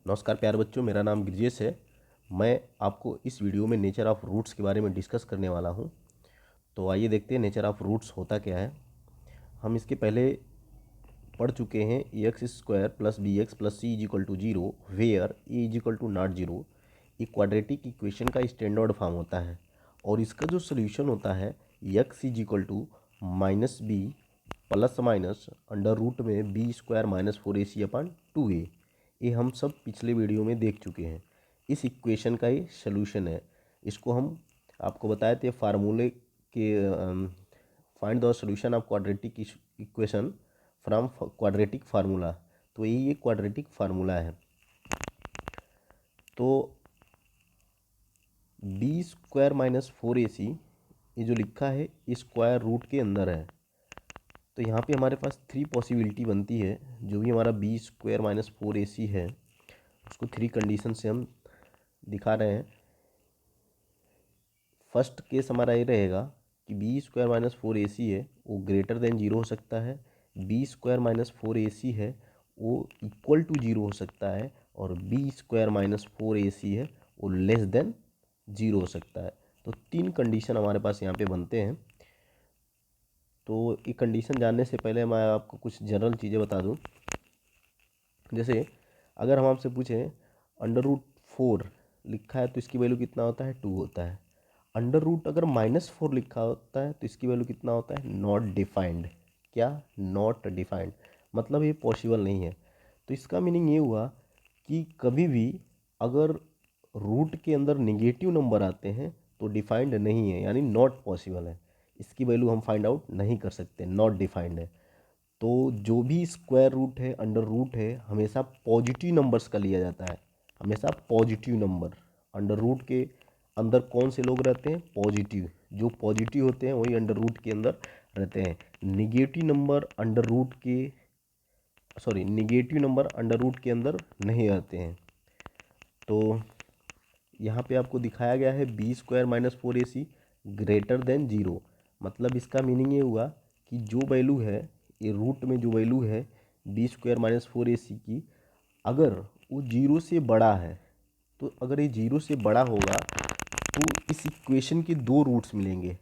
नमस्कार प्यारे बच्चों, मेरा नाम गिरजेश है। मैं आपको इस वीडियो में नेचर ऑफ रूट्स के बारे में डिस्कस करने वाला हूं। तो आइए देखते हैं नेचर ऑफ रूट्स होता क्या है। हम इसके पहले पढ़ चुके हैं X square plus B x plus C is equal to zero where A is equal to not zero. ये क्वाड्रेटिक इक्वेशन का स्टैंडर्ड फॉर्म होता है और इसका जो सोल्यूशन होता है X is equal to minus B plus minus under root में B square minus four A C upon two A. ये हम सब पिछले वीडियो में देख चुके हैं। इस इक्वेशन का ये सोल्यूशन है। इसको हम आपको बताए थे फार्मूले के find the solution of quadratic equation from quadratic formula. तो यही ये क्वाड्रेटिक फार्मूला है। तो B square minus four A सी ये जो लिखा है स्क्वायर रूट के अंदर है। तो यहाँ पे हमारे पास थ्री पॉसिबिलिटी बनती है। जो भी हमारा B square minus four A सी है उसको थ्री कंडीशन से हम दिखा रहे हैं। फर्स्ट केस हमारा ये रहेगा कि B square minus four A सी है वो ग्रेटर देन जीरो हो सकता है, B square minus four A सी है वो इक्वल टू जीरो हो सकता है, और B square minus four A सी है वो लेस देन जीरो हो सकता है। तो तीन कंडीशन हमारे पास यहाँ पे बनते हैं। तो ये कंडीशन जानने से पहले मैं आपको कुछ जनरल चीज़ें बता दूँ। जैसे अगर हम आपसे पूछें अंडर रूट फोर लिखा है तो इसकी वैल्यू कितना होता है, टू होता है। अंडर रूट अगर माइनस फोर लिखा होता है तो इसकी वैल्यू कितना होता है, नॉट डिफाइंड। क्या, नॉट डिफाइंड, मतलब ये पॉसिबल नहीं है। तो इसका मीनिंग ये हुआ कि कभी भी अगर रूट के अंदर निगेटिव नंबर आते हैं तो डिफाइंड नहीं है, यानी नॉट पॉसिबल है। इसकी वैल्यू हम फाइंड आउट नहीं कर सकते, नॉट डिफाइंड है। तो जो भी स्क्वायर रूट है, अंडर रूट है, हमेशा पॉजिटिव नंबर्स का लिया जाता है। हमेशा पॉजिटिव नंबर अंडर रूट के अंदर कौन से लोग रहते हैं, पॉजिटिव। जो पॉजिटिव होते हैं वही अंडर रूट के अंदर रहते हैं। निगेटिव नंबर अंडर रूट के निगेटिव नंबर अंडर रूट के अंदर नहीं रहते हैं। तो यहाँ पे आपको दिखाया गया है B square minus four A C greater than zero. मतलब इसका मीनिंग ये हुआ कि जो वैल्यू है, ये रूट में जो वैल्यू है B square minus four A सी की, अगर वो जीरो से बड़ा है, तो अगर ये जीरो से बड़ा होगा तो इस इक्वेशन के दो रूट्स मिलेंगे।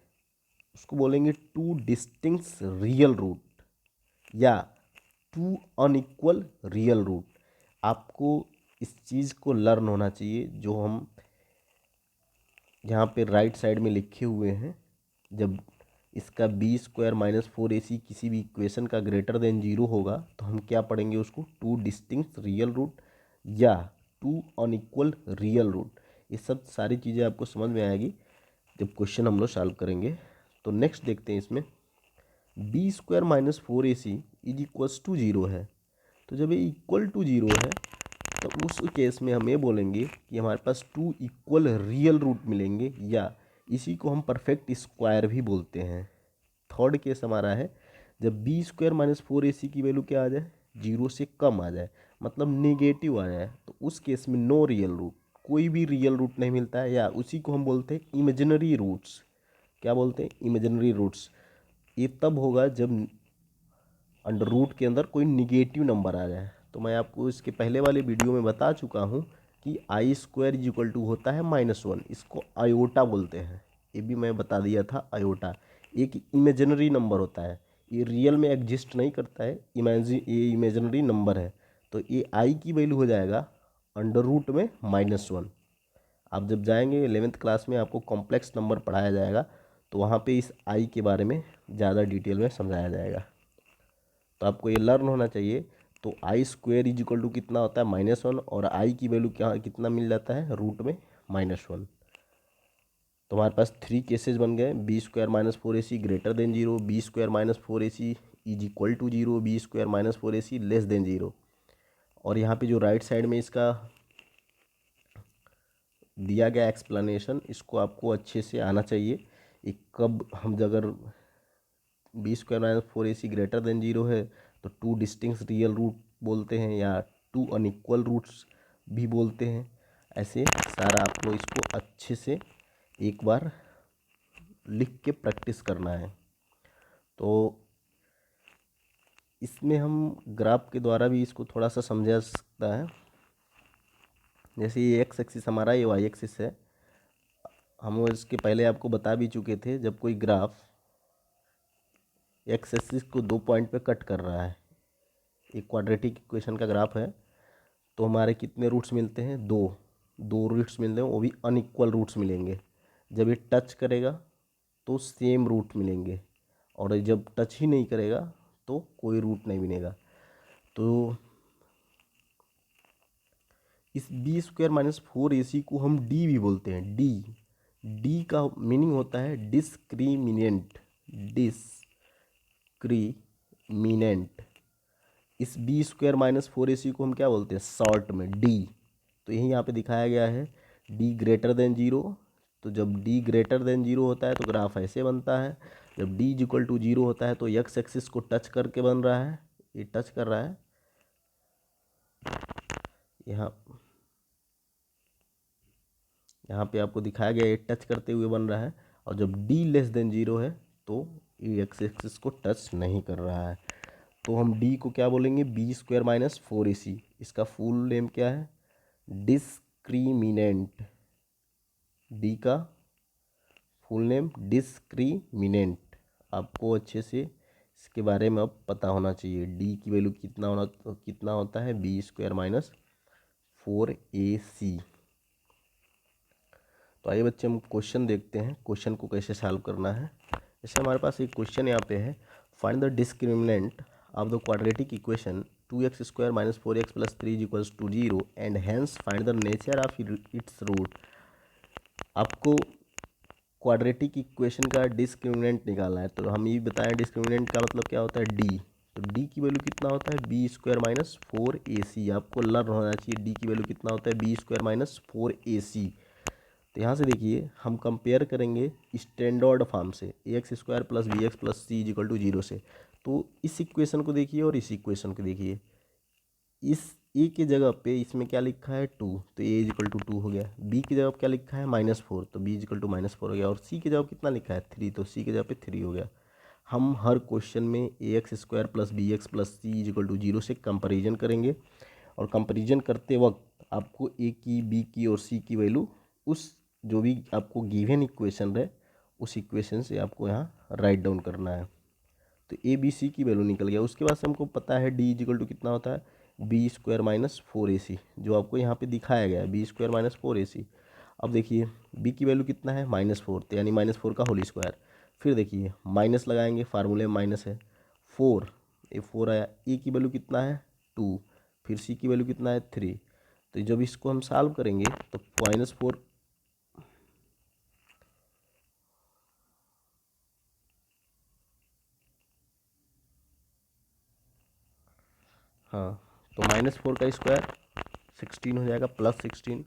उसको बोलेंगे टू डिस्टिंक्ट रियल रूट या टू अनइक्वल रियल रूट। आपको इस चीज़ को लर्न होना चाहिए जो हम यहाँ पे राइट साइड में लिखे हुए हैं। जब इसका B square minus four A सी किसी भी इक्वेशन का ग्रेटर देन जीरो होगा तो हम क्या पढ़ेंगे उसको, टू डिस्टिंक्ट रियल रूट या टू अनइक्वल रियल रूट। ये सब सारी चीज़ें आपको समझ में आएगी जब क्वेश्चन हम लोग सॉल्व करेंगे। तो नेक्स्ट देखते हैं इसमें B square minus four A C is equals to zero है। तो जब ये इक्वल टू जीरो है तो उस केस में हम ये बोलेंगे कि हमारे पास टू इक्वल रियल रूट मिलेंगे, या इसी को हम परफेक्ट स्क्वायर भी बोलते हैं। थर्ड केस हमारा है जब B square minus four A सी की वैल्यू क्या आ जाए, जीरो से कम आ जाए, मतलब नेगेटिव आ जाए, तो उस केस में नो रियल रूट, कोई भी रियल रूट नहीं मिलता है, या उसी को हम बोलते हैं इमेजिनरी रूट्स। क्या बोलते हैं, इमेजिनरी रूट्स। ये तब होगा जब अंडर रूट के अंदर कोई निगेटिव नंबर आ जाए। तो मैं आपको इसके पहले वाले वीडियो में बता चुका हूँ कि आई स्क्वायर इज इक्वल टू होता है माइनस वन, इसको आयोटा बोलते हैं। ये भी मैं बता दिया था, आयोटा एक इमेजिनरी नंबर होता है, ये रियल में एग्जिस्ट नहीं करता है, ये इमेजिनरी नंबर है। तो ये आई की वैल्यू हो जाएगा अंडर रूट में माइनस वन। आप जब जाएंगे 11th क्लास में आपको कॉम्प्लेक्स नंबर पढ़ाया जाएगा तो वहाँ पे इस आई के बारे में ज़्यादा डिटेल में समझाया जाएगा। तो आपको ये लर्न होना चाहिए। तो आई स्क्वायर इज इक्वल टू कितना होता है, माइनस वन, और आई की वैल्यू क्या कितना मिल जाता है, रूट में माइनस वन। तो हमारे पास थ्री केसेस बन गए, B square minus four A C greater than zero, B square minus four A C is equal to zero, B square minus four A C less than zero. और यहाँ पे जो right side में इसका दिया गया एक्सप्लेनेशन, इसको आपको अच्छे से आना चाहिए। एक कब हम अगर B square minus four A C greater than zero है तो टू डिस्टिंक्ट रियल रूट बोलते हैं, या टू अनइक्वल रूट्स भी बोलते हैं। ऐसे सारा आप लोग इसको अच्छे से एक बार लिख के प्रैक्टिस करना है। तो इसमें हम ग्राफ के द्वारा भी इसको थोड़ा सा समझा सकता है। जैसे ये एक्स एक्सिस हमारा, ये वाई एक्सिस है। हम इसके पहले आपको बता भी चुके थे, जब कोई ग्राफ एक्स एक्सिस को 2 पॉइंट पे कट कर रहा है, एक क्वाड्रेटिक इक्वेशन का ग्राफ है, तो हमारे कितने रूट्स मिलते हैं? दो रूट्स मिलते हैं, वो भी अनइक्वल रूट्स मिलेंगे। जब ये टच करेगा तो सेम रूट मिलेंगे, और जब टच ही नहीं करेगा तो कोई रूट नहीं मिलेगा। तो इस बी स्क्वायर माइनस 4ac को हम डी भी बोलते हैं। डी का मीनिंग होता है डिस्क्रिमिनेंट। डिस्क्रिमिनेंट। इस बी स्क्वायर माइनस 4ac को हम क्या बोलते हैं? शॉर्ट में डी। तो यही यहाँ पे दिखाया गया है, डी ग्रेटर देन जीरो। तो जब डी ग्रेटर देन जीरो होता है तो ग्राफ ऐसे बनता है। जब D is equal to zero होता है तो एक्स एक्सिस को टच करके बन रहा है, ये टच कर रहा है यहाँ यहाँ पे आपको दिखाया गया, ये टच करते हुए बन रहा है। और जब डी लेस देन जीरो है तो ये एक्स एक्सिस को टच नहीं कर रहा है। तो हम डी को क्या बोलेंगे? B square minus 4ac। इसका फुल नेम क्या है? डिस्क्रिमिनेंट। डी का फुल नेम डिस्क्रिमिनेंट। आपको अच्छे से इसके बारे में अब पता होना चाहिए। डी की वैल्यू कितना होता है? B square minus 4ac। तो आइए बच्चे हम क्वेश्चन देखते हैं, क्वेश्चन को कैसे सॉल्व करना है। जैसे हमारे पास एक क्वेश्चन यहाँ पे है, find the discriminant of the quadratic equation 2x square minus 4x plus 3 is equals to 0 and hence find the nature of its root. आपको क्वाड्रेटिक इक्वेशन का डिस्क्रिमिनेंट निकालना है। तो हम ये बताएं डिस्क्रिमिनेंट का मतलब क्या होता है? डी। तो डी की वैल्यू कितना होता है? B square minus 4ac। आपको लर्न होना चाहिए डी की वैल्यू कितना होता है? B square minus 4ac। तो यहाँ से देखिए, हम कंपेयर करेंगे स्टैंडर्ड फॉर्म से, a x square plus B x plus c equal to zero से। तो इस इक्वेशन को देखिए और इस इक्वेशन को देखिए। इस ए की जगह पे इसमें क्या लिखा है? 2, तो ए इजिकल टू 2 हो गया। बी की जगह क्या लिखा है? -4, तो बी इजिकल टू -4 हो गया। और सी की जगह कितना लिखा है? 3, तो सी की जगह पे 3 हो गया। हम हर क्वेश्चन में a x square plus B x plus c equal to zero से कंपेरिजन करेंगे, और कंपेरिजन करते वक्त आपको ए की, बी की और सी की वैल्यू उस जो भी आपको गिवन इक्वेशन है उस इक्वेशन से आपको यहाँ राइट डाउन करना है। तो ए बी सी की वैल्यू निकल गया। उसके बाद से हमको पता है डी इजिकल टू कितना होता है? बी स्क्वायर माइनस 4ac, जो आपको यहाँ पे दिखाया गया है, बी स्क्वायर माइनस 4ac। अब देखिए बी की वैल्यू कितना है? -4, तो यानी -4 का होल स्क्वायर। फिर देखिए माइनस लगाएंगे, फार्मूले में माइनस है, 4, ये 4 आया। ए की वैल्यू कितना है? 2। फिर सी की वैल्यू कितना है? 3। तो जब इसको हम सॉल्व करेंगे तो -4, हाँ, तो -4 का स्क्वायर 16 हो जाएगा, +16,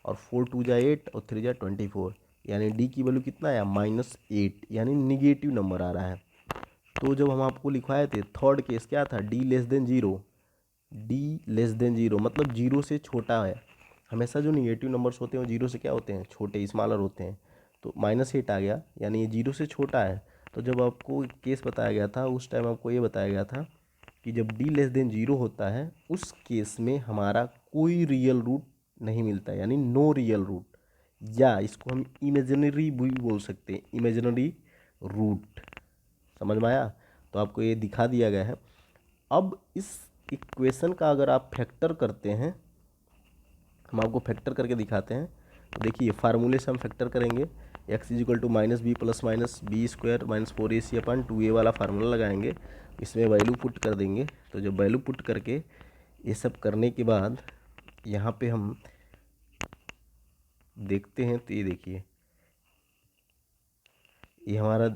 और 4 2 जा 8 और 3 जा 24, यानी डी की वैल्यू कितना आया? -8, यानी निगेटिव नंबर आ रहा है। तो जब हम आपको लिखवाए थे थर्ड केस क्या था? D less than zero. D less than zero मतलब जीरो से छोटा है। हमेशा जो निगेटिव नंबर्स होते हैं वो जीरो से क्या होते हैं? छोटे, स्मॉलर होते हैं। तो -8 आ गया, यानी ये जीरो से छोटा है। तो जब आपको केस बताया गया था उस टाइम आपको ये बताया गया था कि जब डी लेस देन जीरो होता है उस केस में हमारा कोई रियल रूट नहीं मिलता है, यानी नो रियल रूट, या इसको हम इमेजिनरी भी बोल सकते हैं, इमेजिनरी रूट। समझ में आया? तो आपको ये दिखा दिया गया है। अब इस इक्वेशन का अगर आप फैक्टर करते हैं, हम आपको फैक्टर करके दिखाते हैं। तो देखिए फार्मूले से हम फैक्टर करेंगे, X is equal to minus B plus minus B square minus 4ac upon 2a वाला फार्मूला लगाएंगे, इसमें वैल्यू पुट कर देंगे। तो जब वैल्यू पुट करके ये सब करने के बाद यहाँ पे हम देखते हैं, तो ये देखिए ये हमारा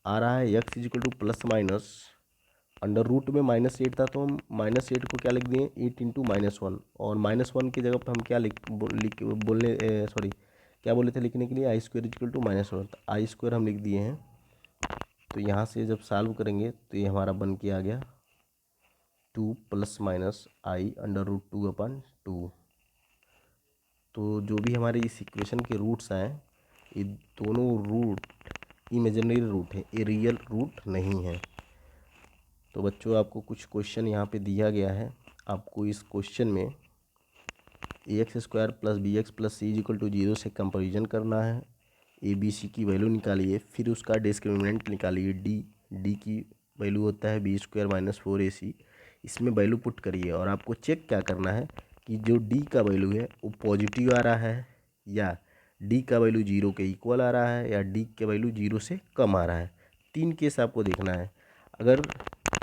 आ रहा है X is equal to plus minus under root में -8 था, तो हम -8 को क्या लिख दिए? 8 इंटू -1, और -1 की जगह पर हम क्या क्या बोले थे लिखने के लिए? आई स्क्वायर इक्वल टू -1, तो आई स्क्वायर हम लिख दिए हैं। तो यहाँ से जब सॉल्व करेंगे तो ये हमारा बन के आ गया 2 प्लस माइनस आई अंडर रूट 2/2। तो जो भी हमारे इस इक्वेशन के रूट्स आए, ये दोनों रूट इमेजिनरी रूट है, ये रियल रूट नहीं है। तो बच्चों आपको कुछ क्वेश्चन यहाँ पे दिया गया है। आपको इस क्वेश्चन में ax² + bx + c = 0 से कंपेरिजन करना है। ए बी सी की वैल्यू निकालिए, फिर उसका डिस्क्रिमिनेंट निकालिए। डी की वैल्यू होता है b² - 4ac। इसमें वैल्यू पुट करिए और आपको चेक क्या करना है कि जो डी का वैल्यू है वो पॉजिटिव आ रहा है, या डी का वैल्यू 0 के इक्वल आ रहा है, या डी का वैल्यू 0 से कम आ रहा है। 3 केस आपको देखना है। अगर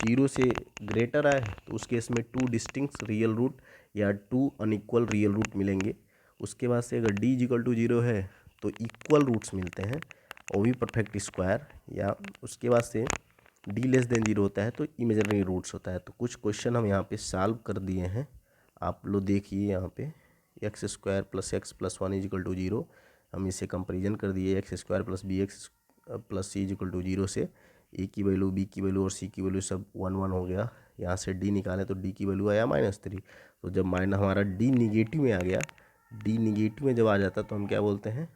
0 से ग्रेटर आए तो उस केस में 2 डिस्टिंक्ट रियल रूट या 2 अनइक्वल रियल रूट मिलेंगे। उसके बाद से अगर डी = 0 है तो इक्वल रूट्स मिलते हैं, वो भी परफेक्ट स्क्वायर। या उसके बाद से डी <0 होता है तो इमेजिनरी रूट्स होता है। तो कुछ क्वेश्चन हम यहाँ पे सॉल्व कर दिए हैं। आप लोग देखिए यहाँ पे x² + x + 1 = 0। हम इसे कंपेरिजन कर दिए x² + bx + c = 0 से। ए की वैल्यू, बी की वैल्यू और सी की वैल्यू सब 1 1 हो गया। यहाँ से डी निकालें तो डी की वैल्यू आया -3। तो जब हमारा डी निगेटिव में आ गया, डी निगेटिव में जब आ जाता तो हम क्या बोलते हैं,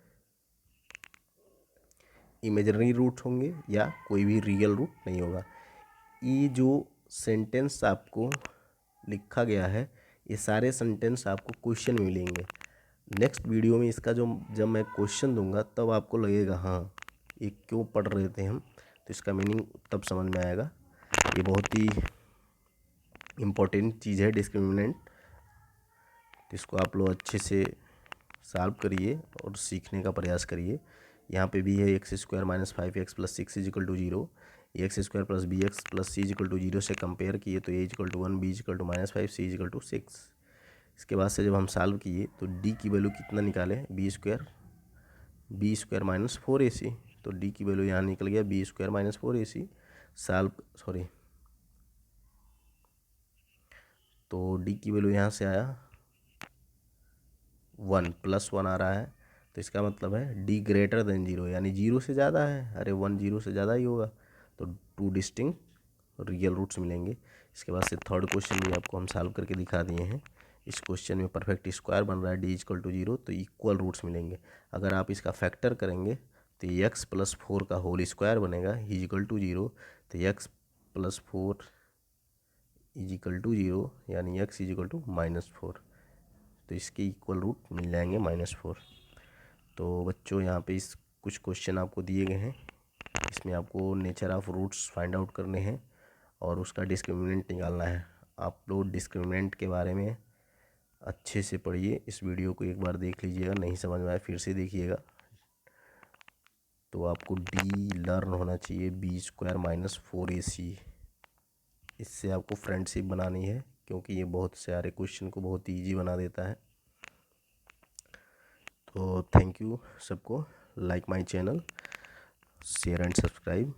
इमेजिनरी रूट होंगे या कोई भी रियल रूट नहीं होगा। ये जो सेंटेंस आपको लिखा गया है, ये सारे सेंटेंस आपको क्वेश्चन में मिलेंगे। नेक्स्ट वीडियो में इसका जब मैं क्वेश्चन दूंगा तब आपको लगेगा हाँ ये क्यों पढ़ रहे थे हम, तो इसका मीनिंग तब समझ में आएगा। ये बहुत ही इम्पोर्टेंट चीज़ है डिस्क्रिमिनेंट। तो इसको आप लोग अच्छे से सॉल्व करिए और सीखने का प्रयास करिए। यहाँ पे भी है x² - 5x + 6 = 0। x² + bx + c = 0 से कंपेयर किए तो a = 1, b = -5, c = 6। इसके बाद से जब हम सॉल्व किए तो d की वैल्यू कितना निकाले, b² - 4ac। तो d की वैल्यू यहाँ निकल गया b² - 4ac। तो d की वैल्यू यहाँ से आया 1 +1 आ रहा है। तो इसका मतलब है d > 0, यानी 0 से ज़्यादा है। अरे 1 0 से ज़्यादा ही होगा। तो 2 डिस्टिंक्ट रियल रूट्स मिलेंगे। इसके बाद से थर्ड क्वेश्चन भी आपको हम सॉल्व करके दिखा दिए हैं। इस क्वेश्चन में परफेक्ट स्क्वायर बन रहा है, d = 0, तो इक्वल रूट्स मिलेंगे। अगर आप इसका फैक्टर करेंगे तो x + 4 का होल स्क्वायर बनेगा = 0। तो x + 4 = 0, यानी x = -4। तो इसके इक्वल रूट मिल जाएंगे -4। तो बच्चों यहाँ पे इस कुछ क्वेश्चन आपको दिए गए हैं। इसमें आपको nature of roots find out करने हैं और उसका डिस्क्रिमिनेंट निकालना है। आप लोग डिस्क्रिमिनेंट के बारे में अच्छे से पढ़िए। इस वीडियो को एक बार देख लीजिएगा, नहीं समझ में आए फिर से देखिएगा। तो आपको डी लर्न होना चाहिए, b² - 4ac। इससे आपको फ्रेंडशिप बनानी है, क्योंकि ये बहुत सारे क्वेश्चन को बहुत ईजी बना देता है। तो थैंक यू सबको। Like my channel, share and subscribe.